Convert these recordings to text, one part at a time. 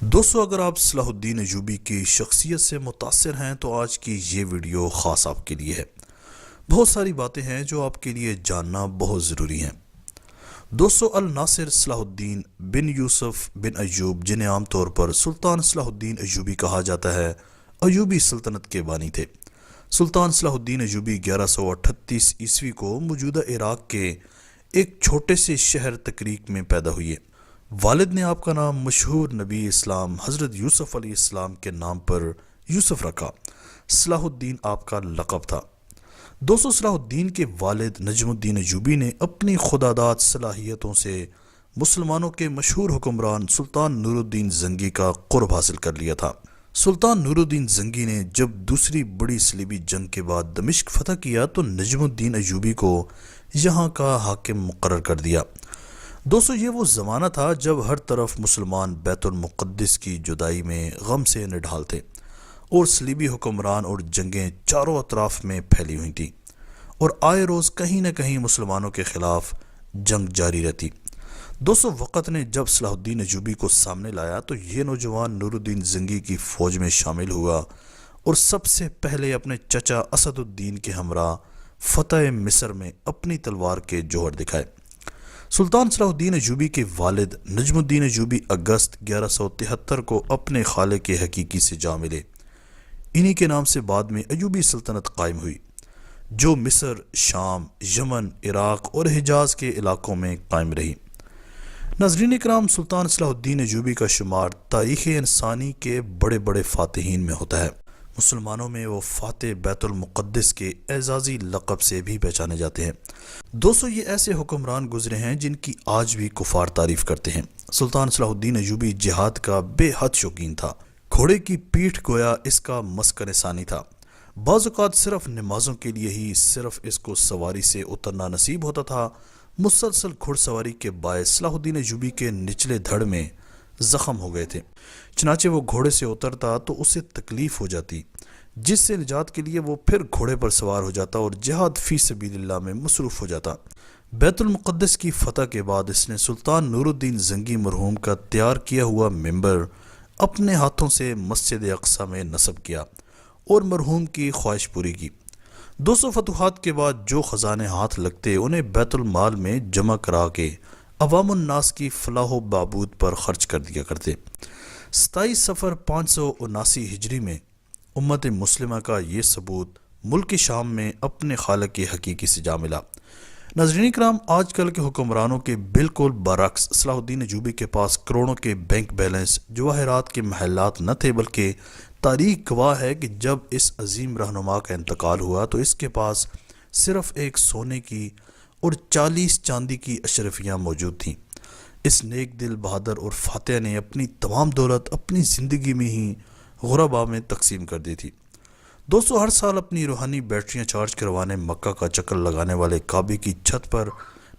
دوستو، اگر آپ صلاح الدین ایوبی کی شخصیت سے متاثر ہیں تو آج کی یہ ویڈیو خاص آپ کے لیے ہے۔ بہت ساری باتیں ہیں جو آپ کے لیے جاننا بہت ضروری ہیں۔ دوستو، الناصر صلاح الدین بن یوسف بن ایوب، جنہیں عام طور پر سلطان صلاح الدین ایوبی کہا جاتا ہے، ایوبی سلطنت کے بانی تھے۔ سلطان صلاح الدین ایوبی 1138 عیسوی کو موجودہ عراق کے ایک چھوٹے سے شہر تکریک میں پیدا ہوئے۔ والد نے آپ کا نام مشہور نبی اسلام حضرت یوسف علیہ السلام کے نام پر یوسف رکھا۔ صلاح الدین آپ کا لقب تھا۔ دوستو، صلاح الدین کے والد نجم الدین ایوبی نے اپنی خداداد صلاحیتوں سے مسلمانوں کے مشہور حکمران سلطان نور الدین زنگی کا قرب حاصل کر لیا تھا۔ سلطان نور الدین زنگی نے جب دوسری بڑی صلیبی جنگ کے بعد دمشق فتح کیا تو نجم الدین ایوبی کو یہاں کا حاکم مقرر کر دیا۔ دوستو، یہ وہ زمانہ تھا جب ہر طرف مسلمان بیت المقدس کی جدائی میں غم سے نڈھال تھے اور صلیبی حکمران اور جنگیں چاروں اطراف میں پھیلی ہوئی تھیں، اور آئے روز کہیں نہ کہیں مسلمانوں کے خلاف جنگ جاری رہتی۔ دوستو، وقت نے جب صلاح الدین ایوبی کو سامنے لایا تو یہ نوجوان نور الدین زنگی کی فوج میں شامل ہوا اور سب سے پہلے اپنے چچا اسد الدین کے ہمراہ فتح مصر میں اپنی تلوار کے جوہر دکھائے۔ سلطان صلاح الدین ایوبی کے والد نجم الدین ایوبی اگست 1173 کو اپنے خالق کے حقیقی سے جا ملے۔ انہی کے نام سے بعد میں ایوبی سلطنت قائم ہوئی، جو مصر، شام، یمن، عراق اور حجاز کے علاقوں میں قائم رہی۔ ناظرین اکرام، سلطان صلاح الدین ایوبی کا شمار تاریخ انسانی کے بڑے بڑے فاتحین میں ہوتا ہے۔ مسلمانوں میں وہ فاتح بیت المقدس کے اعزازی لقب سے بھی پہچانے جاتے ہیں۔ دوستو، یہ ایسے حکمران گزرے ہیں جن کی آج بھی کفار تعریف کرتے ہیں۔ سلطان صلاح الدین ایوبی جہاد کا بے حد شوقین تھا۔ گھوڑے کی پیٹھ گویا اس کا مسکن ثانی تھا۔ بعض اوقات صرف نمازوں کے لیے ہی صرف اس کو سواری سے اترنا نصیب ہوتا تھا۔ مسلسل گھڑ سواری کے باعث صلاح الدین ایوبی کے نچلے دھڑ میں زخم ہو گئے تھے، چنانچہ وہ گھوڑے سے اترتا تو اسے تکلیف ہو جاتی، جس سے نجات کے لیے وہ پھر گھوڑے پر سوار ہو جاتا اور جہاد فی سبیل اللہ میں مصروف ہو جاتا۔ بیت المقدس کی فتح کے بعد اس نے سلطان نور الدین زنگی مرحوم کا تیار کیا ہوا ممبر اپنے ہاتھوں سے مسجد اقصی میں نصب کیا اور مرحوم کی خواہش پوری کی۔ 200 فتوحات کے بعد جو خزانے ہاتھ لگتے انہیں بیت المال میں جمع کرا کے عوام الناس کی فلاح و بہبود پر خرچ کر دیا کرتے۔ 27 صفر 579 ہجری میں امت مسلمہ کا یہ ثبوت ملک شام میں اپنے خالق کی حقیقی سے جا ملا۔ ناظرین کرام، آج کل کے حکمرانوں کے بالکل برعکس صلاح الدین ایوبی کے پاس کروڑوں کے بینک بیلنس، جواہرات کے محلات نہ تھے، بلکہ تاریخ گواہ ہے کہ جب اس عظیم رہنما کا انتقال ہوا تو اس کے پاس صرف ایک سونے کی اور 40 چاندی کی اشرفیاں موجود تھیں۔ اس نیک دل بہادر اور فاتح نے اپنی تمام دولت اپنی زندگی میں ہی غرباء میں تقسیم کر دی تھی۔ دوستو، ہر سال اپنی روحانی بیٹریاں چارج کروانے مکہ کا چکر لگانے والے، کعبے کی چھت پر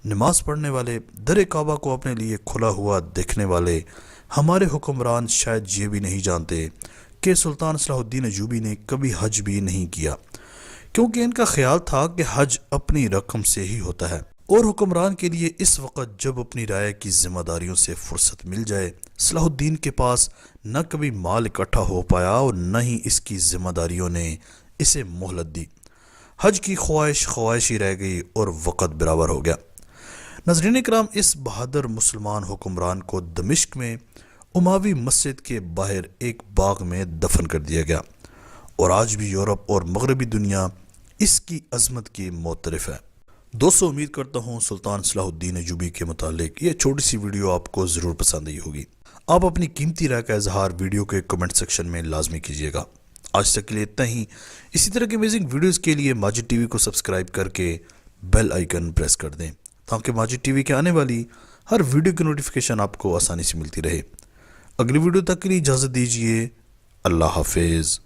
نماز پڑھنے والے، در کعبہ کو اپنے لیے کھلا ہوا دیکھنے والے ہمارے حکمران شاید یہ بھی نہیں جانتے کہ سلطان صلاح الدین ایوبی نے کبھی حج بھی نہیں کیا، کیونکہ ان کا خیال تھا کہ حج اپنی رقم سے ہی ہوتا ہے، اور حکمران کے لیے اس وقت جب اپنی رائے کی ذمہ داریوں سے فرصت مل جائے، صلاح الدین کے پاس نہ کبھی مال اکٹھا ہو پایا اور نہ ہی اس کی ذمہ داریوں نے اسے مہلت دی۔ حج کی خواہش ہی رہ گئی اور وقت برابر ہو گیا۔ ناظرین کرام، اس بہادر مسلمان حکمران کو دمشق میں اموی مسجد کے باہر ایک باغ میں دفن کر دیا گیا، اور آج بھی یورپ اور مغربی دنیا اس کی عظمت کی معترف ہے۔ دوستو، امید کرتا ہوں سلطان صلاح الدین ایوبی کے متعلق یہ چھوٹی سی ویڈیو آپ کو ضرور پسند آئی ہوگی۔ آپ اپنی قیمتی رائے کا اظہار ویڈیو کے کمنٹ سیکشن میں لازمی کیجیے گا۔ آج تک کے لیے اتنا ہی۔ اسی طرح کے امیزنگ ویڈیوز کے لیے ماجد ٹی وی کو سبسکرائب کر کے بیل آئیکن پریس کر دیں، تاکہ ماجد ٹی وی کے آنے والی ہر ویڈیو کی نوٹیفیکیشن آپ کو آسانی سے ملتی رہے۔ اگلی ویڈیو تک کے لیے اجازت دیجیے۔ اللہ حافظ۔